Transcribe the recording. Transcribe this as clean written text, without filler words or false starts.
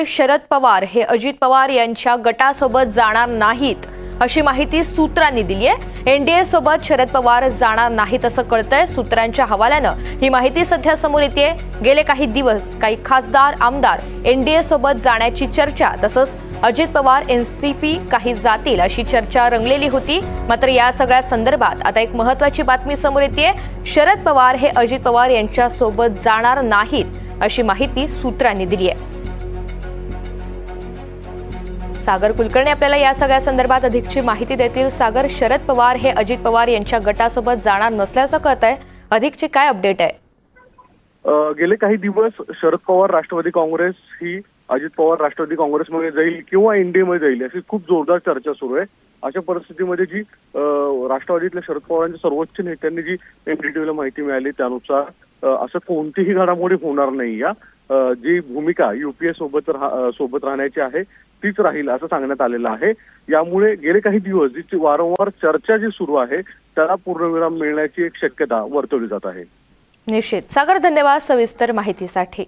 शरद पवार हे अजित पवार यांच्या गटासोबत जाणार नाहीत अशी माहिती सूत्रांनी दिली आहे। एनडीए सोबत शरद पवार जाणार नाहीत असं कळतंय। सूत्रांच्या हवाल्यानं ही माहिती सध्या समोर येते। गेले काही दिवस काही खासदार आमदार एनडीए सोबत जाण्याची चर्चा, तसंच अजित पवार एनसीपी काही जातील अशी चर्चा रंगलेली होती। मात्र या सगळ्या संदर्भात आता एक महत्त्वाची बातमी समोर येते। शरद पवार हे अजित पवार यांच्या सोबत जाणार नाहीत अशी माहिती सूत्रांनी दिली आहे। सागर कुलकर्णी आपल्याला या सगळ्या संदर्भात अधिकची माहिती देतील। सागर, शरद पवार हे अजित पवार यांच्या गटासोबत जाणार नसल्याचं कळतंय, अधिकची काय अपडेट आहे? गेले काही दिवस शरद पवार राष्ट्रवादी काँग्रेस ही अजित पवार राष्ट्रवादी काँग्रेसमध्ये जाईल किंवा एनडीए मध्ये जाईल अशी खूप जोरदार चर्चा सुरू आहे। अशा परिस्थितीमध्ये जी राष्ट्रवादीतल्या शरद पवारांच्या सर्वोच्च नेत्यांनी जी एनडीटीव्हीला माहिती मिळाली त्यानुसार असं कोणतीही घडामोडी होणार नाही। या जी भूमिका युपीए सोबत राहण्याची आहे तीच राहील असं सांगण्यात आलेलं आहे। यामुळे गेले काही दिवस जी वारंवार चर्चा जी सुरू आहे त्याला पूर्णविराम मिळण्याची एक शक्यता वर्तवली जात आहे। निश्चित। सागर, धन्यवाद सविस्तर माहितीसाठी।